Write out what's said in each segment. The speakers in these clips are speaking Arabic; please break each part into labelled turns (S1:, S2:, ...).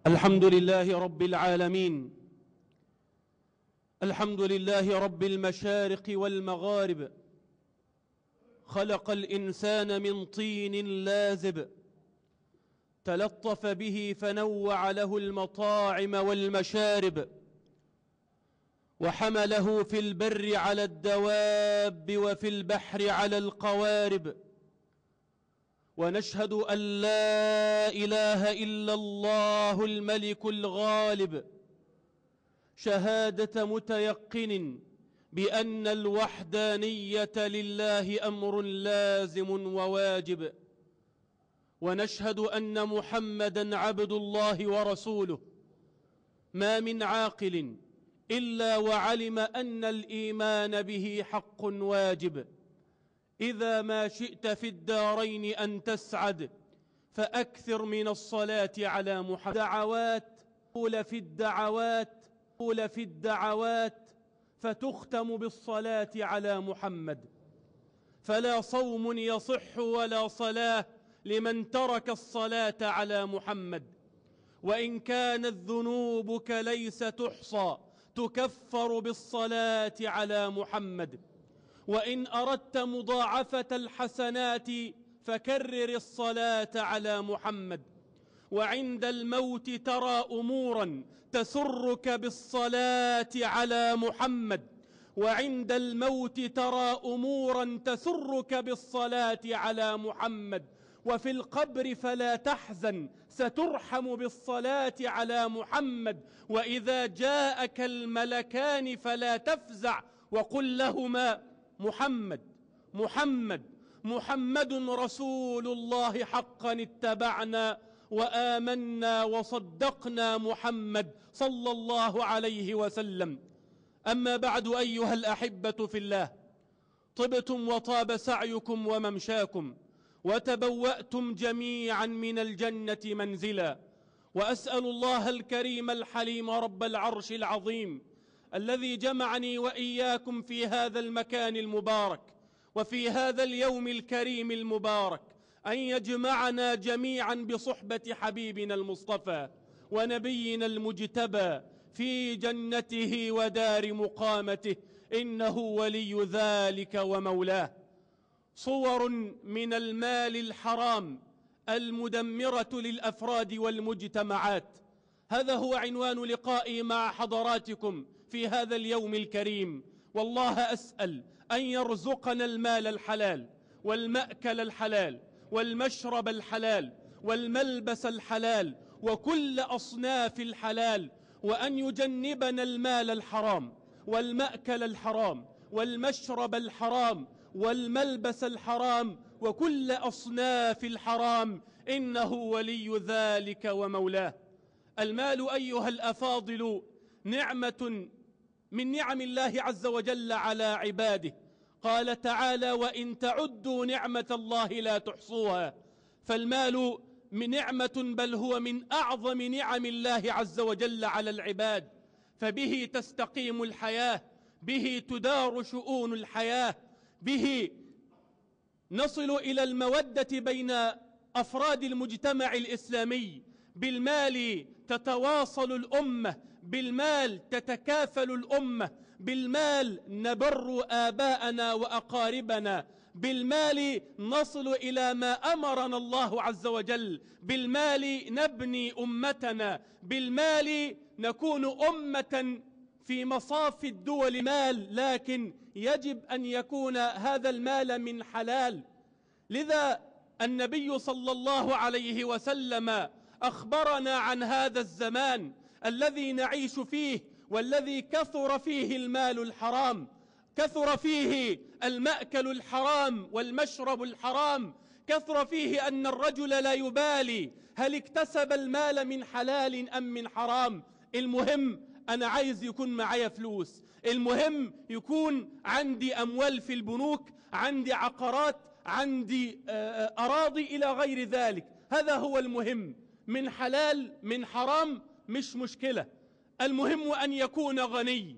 S1: الحمد لله رب العالمين. الحمد لله رب المشارق والمغارب. خلق الإنسان من طين لازب، تلطف به فنوع له المطاعم والمشارب، وحمله في البر على الدواب وفي البحر على القوارب. ونشهد أن لا إله إلا الله الملك الغالب، شهادة متيقن بأن الوحدانية لله أمر لازم وواجب. ونشهد أن محمدًا عبد الله ورسوله. ما من عاقل إلا وعلم أن الإيمان به حق واجب. إذا ما شئت في الدارين أن تسعد فأكثر من الصلاة على محمد. قول في الدعوات فتختم بالصلاة على محمد. فلا صوم يصح ولا صلاة لمن ترك الصلاة على محمد. وإن كانت ذنوبك ليس تحصى تكفر بالصلاة على محمد. وإن أردت مضاعفة الحسنات فكرر الصلاة على محمد. وعند الموت ترى أمورا تسرك بالصلاة على محمد. وعند الموت ترى أمورا تسرك بالصلاة على محمد. وفي القبر فلا تحزن سترحم بالصلاة على محمد. وإذا جاءك الملكان فلا تفزع وقل لهما محمد محمد محمد رسول الله حقا اتبعنا وآمنا وصدقنا محمد صلى الله عليه وسلم. أما بعد أيها الأحبة في الله، طبتم وطاب سعيكم وممشاكم وتبوأتم جميعا من الجنة منزلا. وأسأل الله الكريم الحليم رب العرش العظيم الذي جمعني وإياكم في هذا المكان المبارك وفي هذا اليوم الكريم المبارك أن يجمعنا جميعا بصحبة حبيبنا المصطفى ونبينا المجتبى في جنته ودار مقامته، إنه ولي ذلك ومولاه. صور من المال الحرام المدمرة للأفراد والمجتمعات، هذا هو عنوان لقائي مع حضراتكم في هذا اليوم الكريم. والله أسأل أن يرزقنا المال الحلال والمأكل الحلال والمشرب الحلال والملبس الحلال وكل أصناف الحلال، وأن يجنبنا المال الحرام والمأكل الحرام والمشرب الحرام والملبس الحرام وكل أصناف الحرام، إنه ولي ذلك ومولاه. المال أيها الأفاضل نعمة من نعم الله عز وجل على عباده. قال تعالى: وإن تعدوا نعمة الله لا تحصوها. فالمال من نعمة، بل هو من أعظم نعم الله عز وجل على العباد، فبه تستقيم الحياة، به تدار شؤون الحياة، به نصل إلى المودة بين أفراد المجتمع الإسلامي. بالمال تتواصل الأمة، بالمال تتكافل الأمة، بالمال نبر آباءنا وأقاربنا، بالمال نصل إلى ما أمرنا الله عز وجل، بالمال نبني أمتنا، بالمال نكون أمة في مصاف الدول. مال، لكن يجب أن يكون هذا المال من حلال. لذا النبي صلى الله عليه وسلم أخبرنا عن هذا الزمان الذي نعيش فيه، والذي كثر فيه المال الحرام، كثر فيه المأكل الحرام والمشرب الحرام، كثر فيه أن الرجل لا يبالي هل اكتسب المال من حلال أم من حرام. المهم أنا عايز يكون معايا فلوس، المهم يكون عندي أموال في البنوك، عندي عقارات، عندي أراضي إلى غير ذلك. هذا هو المهم، من حلال من حرام مش مشكلة، المهم أن يكون غني.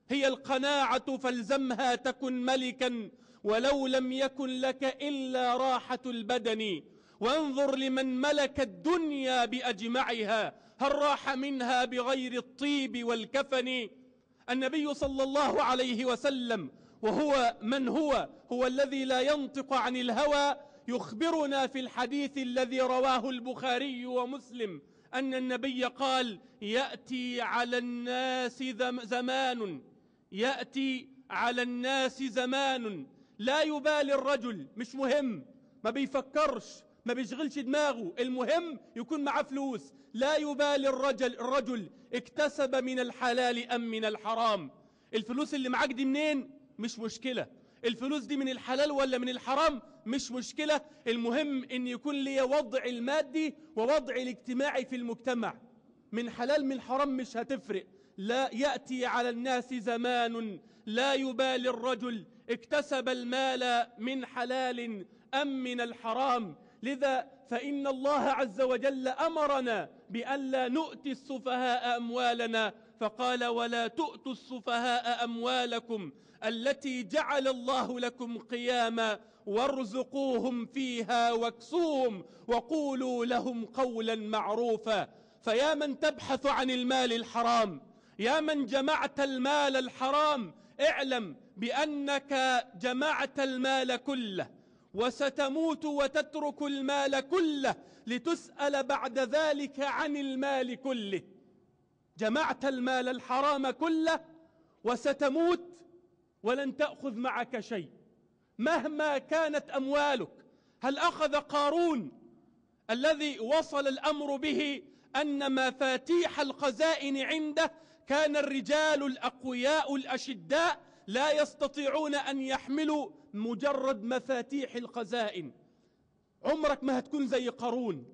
S1: هي القناعة فالزمها تكن ملكا ولو لم يكن لك إلا راحة البدن. وانظر لمن ملك الدنيا بأجمعها هل راح منها بغير الطيب والكفن؟ النبي صلى الله عليه وسلم وهو من هو الذي لا ينطق عن الهوى، يخبرنا في الحديث الذي رواه البخاري ومسلم أن النبي قال: يأتي على الناس زمان لا يبالي الرجل، مش مهم، ما بيفكرش، ما بيشغلش دماغه، المهم يكون معاه فلوس، لا يبالي الرجل اكتسب من الحلال أم من الحرام. الفلوس اللي معاك دي منين؟ مش مشكلة. الفلوس دي من الحلال ولا من الحرام؟ مش مشكلة. المهم ان يكون لي وضع المادي ووضع الاجتماعي في المجتمع، من حلال من حرام مش هتفرق. لا يأتي على الناس زمان لا يبالي الرجل اكتسب المال من حلال أم من الحرام. لذا فإن الله عز وجل أمرنا بألا نؤتي السفهاء أموالنا، فقال: ولا تؤتوا السفهاء أموالكم التي جعل الله لكم قياما وارزقوهم فيها واكسوهم وقولوا لهم قولا معروفا. فيا من تبحث عن المال الحرام، يا من جمعت المال الحرام، اعلم بأنك جمعت المال كله وستموت وتترك المال كله لتسأل بعد ذلك عن المال كله. جمعت المال الحرام كله وستموت ولن تأخذ معك شيء مهما كانت أموالك. هل أخذ قارون الذي وصل الأمر به أن مفاتيح الخزائن عنده كان الرجال الأقوياء الأشداء لا يستطيعون أن يحملوا مجرد مفاتيح الخزائن؟ عمرك ما هتكون زي قارون،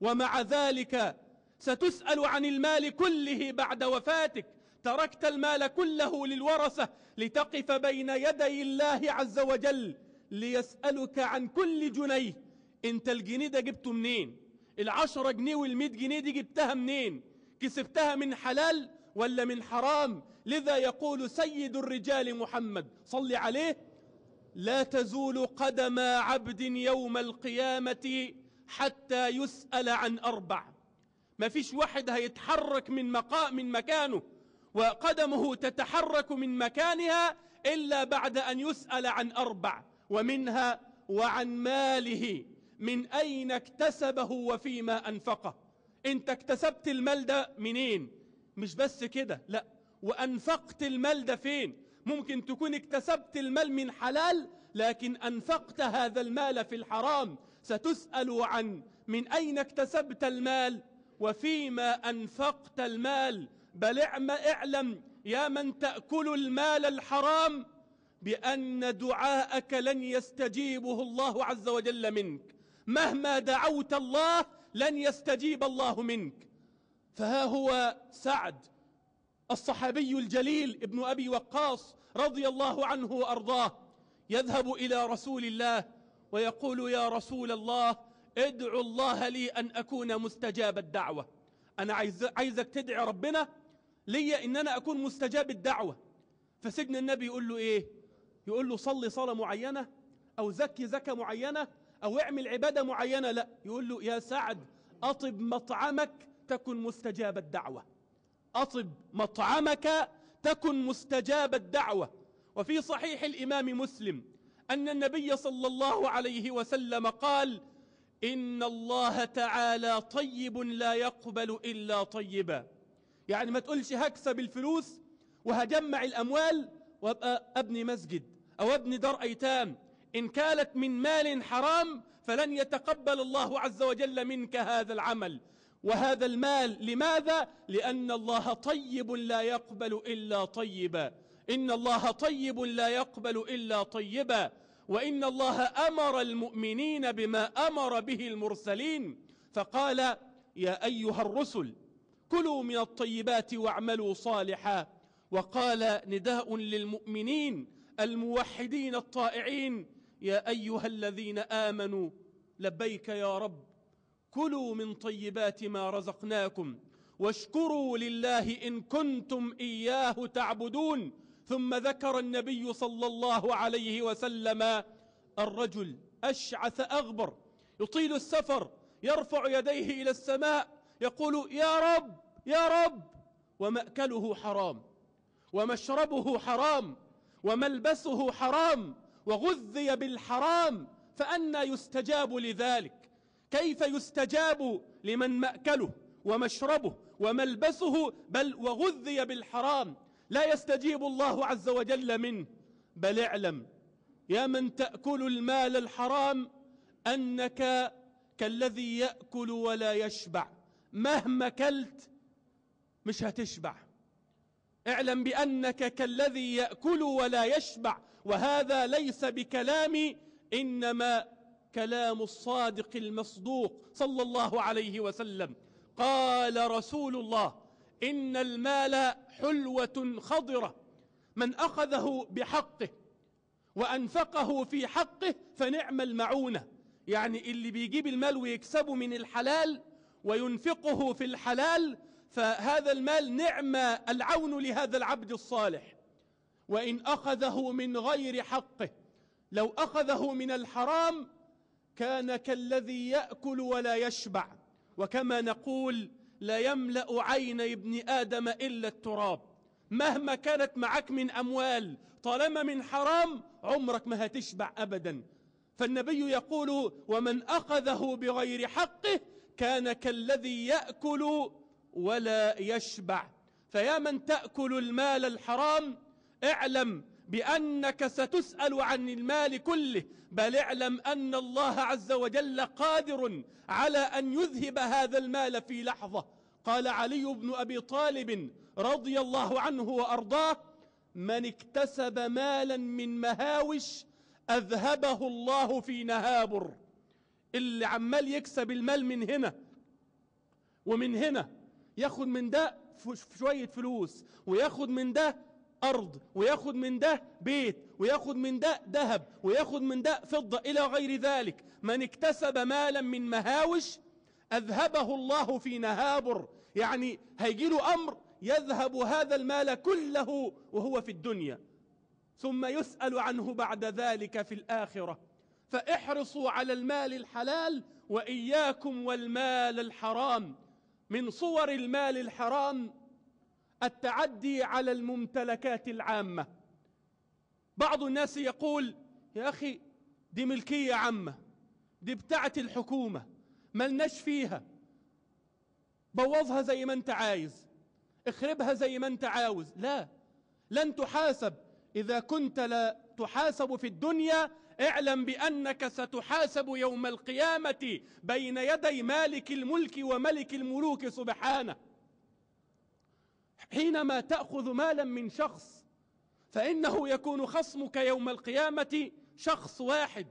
S1: ومع ذلك ستسأل عن المال كله بعد وفاتك. تركت المال كله للورثة لتقف بين يدي الله عز وجل ليسألك عن كل جنيه. انت الجنيه ده جبته منين؟ 10 جنيه وال100 جنيه دي جبتها منين؟ كسبتها من حلال ولا من حرام؟ لذا يقول سيد الرجال محمد صل عليه: لا تزول قدم عبد يوم القيامة حتى يسأل عن 4. ما فيش واحد هيتحرك من مكانه وقدمه تتحرك من مكانها إلا بعد أن يسأل عن 4، ومنها وعن ماله من أين اكتسبه وفيما أنفقه. انت اكتسبت المال ده منين؟ مش بس كده، لا، وأنفقت المال ده فين؟ ممكن تكون اكتسبت المال من حلال لكن أنفقت هذا المال في الحرام. ستسأل عن من أين اكتسبت المال وفيما أنفقت المال. بل اعلم يا من تأكل المال الحرام بأن دعاءك لن يستجيبه الله عز وجل منك، مهما دعوت الله لن يستجيب الله منك. فها هو سعد الصحابي الجليل ابن أبي وقاص رضي الله عنه وأرضاه يذهب إلى رسول الله ويقول: يا رسول الله، ادعو الله لي أن أكون مستجاب الدعوة. أنا عايزك تدعي ربنا لي إن أنا أكون مستجاب الدعوة. فسيدنا النبي يقول له إيه؟ يقول له: صلي صلاة معينة أو زكي زكاة معينة أو اعمل عبادة معينة؟ لا، يقول له: يا سعد، أطب مطعمك تكن مستجاب الدعوة. أطب مطعمك تكن مستجاب الدعوة. وفي صحيح الإمام مسلم أن النبي صلى الله عليه وسلم قال: إن الله تعالى طيب لا يقبل إلا طيبا. يعني ما تقولش هكسب الفلوس وهجمع الأموال وابقى أبني مسجد أو أبني دار أيتام، إن كانت من مال حرام فلن يتقبل الله عز وجل منك هذا العمل وهذا المال. لماذا؟ لأن الله طيب لا يقبل إلا طيبا. إن الله طيب لا يقبل إلا طيبا. وإن الله أمر المؤمنين بما أمر به المرسلين، فقال: يا أيها الرسل كلوا من الطيبات واعملوا صالحا. وقال نداء للمؤمنين الموحدين الطائعين: يا أيها الذين آمنوا لبيك يا رب، كلوا من طيبات ما رزقناكم واشكروا لله إن كنتم إياه تعبدون. ثم ذكر النبي صلى الله عليه وسلم الرجل أشعث أغبر يطيل السفر يرفع يديه إلى السماء يقول يا رب يا رب، ومأكله حرام ومشربه حرام وملبسه حرام وغذي بالحرام، فأنى يستجاب لذلك؟ كيف يستجاب لمن مأكله ومشربه وملبسه بل وغذي بالحرام؟ لا يستجيب الله عز وجل منه. بل اعلم يا من تأكل المال الحرام أنك كالذي يأكل ولا يشبع، مهما كلت مش هتشبع. اعلم بأنك كالذي يأكل ولا يشبع، وهذا ليس بكلامي، إنما كلام الصادق المصدوق صلى الله عليه وسلم. قال رسول الله: إن المال حلوة خضرة، من أخذه بحقه وأنفقه في حقه فنعم المعونة. يعني اللي بيجيب المال ويكسبه من الحلال وينفقه في الحلال، فهذا المال نعم العون لهذا العبد الصالح. وإن أخذه من غير حقه، لو أخذه من الحرام كان كالذي يأكل ولا يشبع. وكما نقول: لا يملأ عين ابن آدم إلا التراب. مهما كانت معك من أموال طالما من حرام عمرك ما هتشبع أبدا. فالنبي يقول: ومن أخذه بغير حقه كان كالذي يأكل ولا يشبع. فيا من تأكل المال الحرام، اعلم بأنك ستسأل عن المال كله، بل اعلم أن الله عز وجل قادر على أن يذهب هذا المال في لحظة. قال علي بن أبي طالب رضي الله عنه وأرضاه: من اكتسب مالا من مهاوش أذهبه الله في نهابر. اللي عمال يكسب المال من هنا ومن هنا، ياخد من ده شوية فلوس، وياخد من ده أرض، وياخد من ده بيت، وياخد من ده ذهب، وياخد من ده فضة إلى غير ذلك. من اكتسب مالا من مهاوش أذهبه الله في نهابر، يعني هيجيله أمر يذهب هذا المال كله وهو في الدنيا، ثم يسأل عنه بعد ذلك في الآخرة. فاحرصوا على المال الحلال وإياكم والمال الحرام. من صور المال الحرام التعدي على الممتلكات العامة. بعض الناس يقول: يا أخي دي ملكية عامة، دي بتاعت الحكومة، ملناش فيها، بوظها زي ما انت عايز، اخربها زي ما انت عاوز. لا، لن تحاسب. إذا كنت لا تحاسب في الدنيا، اعلم بأنك ستحاسب يوم القيامة بين يدي مالك الملك وملك الملوك سبحانه. حينما تأخذ مالا من شخص فإنه يكون خصمك يوم القيامة شخص واحد.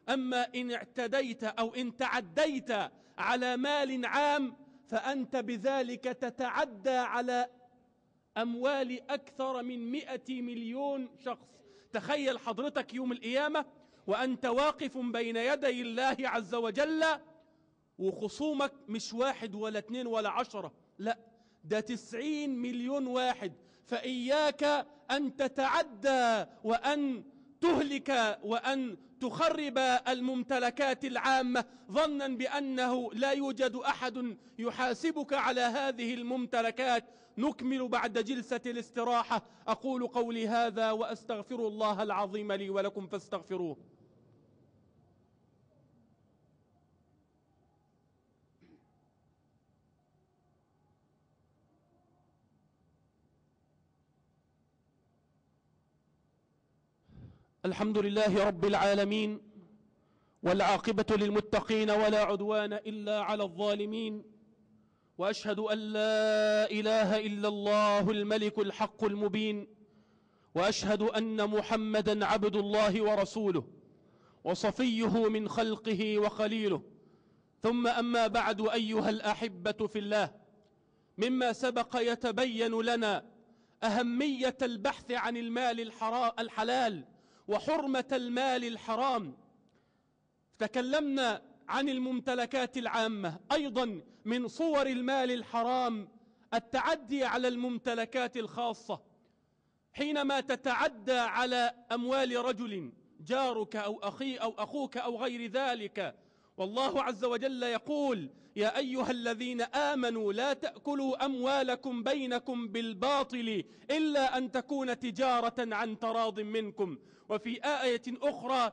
S1: أما إن اعتديت أو إن تعديت على مال عام فأنت بذلك تتعدى على أموال أكثر من 100 مليون شخص. تخيل حضرتك يوم القيامة وأنت واقف بين يدي الله عز وجل، وخصومك مش 1 ولا 2 ولا 10، لا، ده 90 مليون واحد. فإياك أن تتعدى وأن تهلك وأن تخرب الممتلكات العامة ظنا بأنه لا يوجد أحد يحاسبك على هذه الممتلكات. نكمل بعد جلسة الاستراحة. أقول قولي هذا وأستغفر الله العظيم لي ولكم فاستغفروه. الحمد لله رب العالمين، والعاقبة للمتقين ولا عدوان إلا على الظالمين، وأشهد أن لا إله إلا الله الملك الحق المبين، وأشهد أن محمدا عبد الله ورسوله وصفيه من خلقه وخليله. ثم أما بعد، أيها الأحبة في الله، مما سبق يتبين لنا أهمية البحث عن المال الحلال وحرمة المال الحرام. تكلمنا عن الممتلكات العامة. أيضا من صور المال الحرام التعدي على الممتلكات الخاصة. حينما تتعدى على أموال رجل، جارك أو أخوك أو غير ذلك، والله عز وجل يقول: يا أيها الذين آمنوا لا تأكلوا أموالكم بينكم بالباطل إلا أن تكون تجارة عن تراض منكم. وفي آية أخرى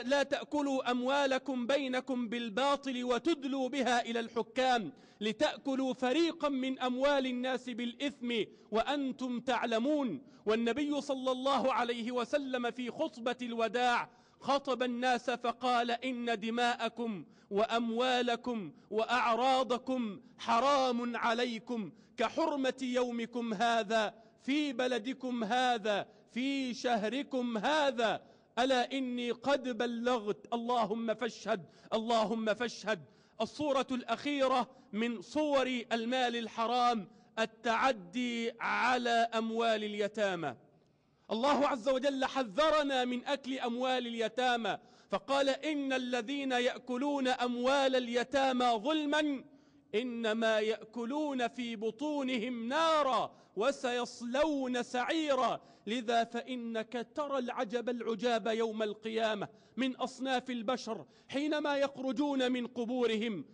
S1: لا تأكلوا أموالكم بينكم بالباطل وتدلوا بها إلى الحكام لتأكلوا فريقا من أموال الناس بالإثم وأنتم تعلمون. والنبي صلى الله عليه وسلم في خطبة الوداع خطب الناس فقال: إن دماءكم وأموالكم وأعراضكم حرام عليكم كحرمة يومكم هذا في بلدكم هذا في شهركم هذا، ألا إني قد بلغت، اللهم فاشهد اللهم فاشهد. الصورة الأخيرة من صور المال الحرام التعدي على أموال اليتامى. الله عز وجل حذرنا من أكل أموال اليتامى فقال: إن الذين يأكلون أموال اليتامى ظلما إنما يأكلون في بطونهم نارا وسيصلون سعيرا. لذا فإنك ترى العجب العجاب يوم القيامة من أصناف البشر حينما يخرجون من قبورهم،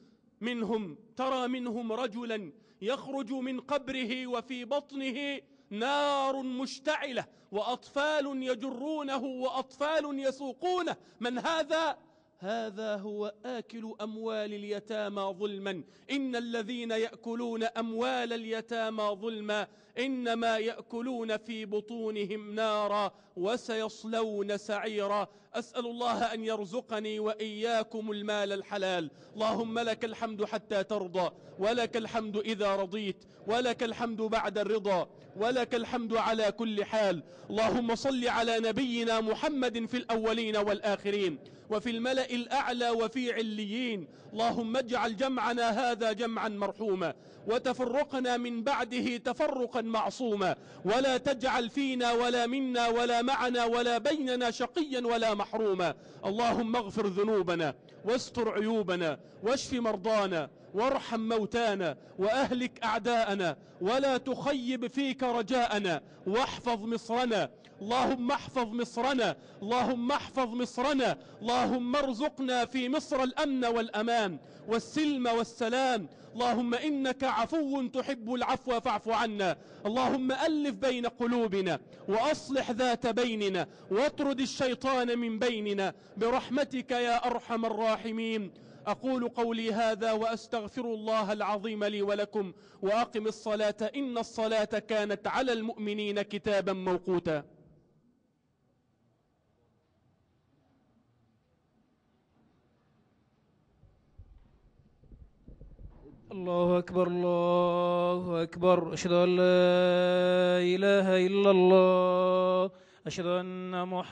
S1: ترى منهم رجلا يخرج من قبره وفي بطنه نار مشتعلة وأطفال يجرونه وأطفال يسوقونه. من هذا؟ هذا هو آكل أموال اليتامى ظلما. إن الذين يأكلون أموال اليتامى ظلما إنما يأكلون في بطونهم نارا وسيصلون سعيرا. أسأل الله أن يرزقني وإياكم المال الحلال. اللهم لك الحمد حتى ترضى، ولك الحمد إذا رضيت، ولك الحمد بعد الرضا، ولك الحمد على كل حال. اللهم صل على نبينا محمد في الأولين والآخرين وفي الملأ الأعلى وفي عليين. اللهم اجعل جمعنا هذا جمعا مرحوما وتفرقنا من بعده تفرقا معصوما، ولا تجعل فينا ولا منا ولا معنا ولا بيننا شقيا ولا محروما. اللهم اغفر ذنوبنا واستر عيوبنا واشف مرضانا وارحم موتانا وأهلك أعداءنا ولا تخيب فيك رجاءنا، واحفظ مصرنا. اللهم احفظ مصرنا، اللهم احفظ مصرنا. اللهم ارزقنا في مصر الأمن والأمان والسلم والسلام. اللهم إنك عفو تحب العفو فاعف عنا. اللهم ألف بين قلوبنا وأصلح ذات بيننا واطرد الشيطان من بيننا برحمتك يا أرحم الراحمين. أقول قولي هذا وأستغفر الله العظيم لي ولكم، وأقم الصلاة إن الصلاة كانت على المؤمنين كتابا موقوتا.
S2: الله أكبر الله أكبر. أشهد أن لا إله إلا الله. أشهد أن محمدا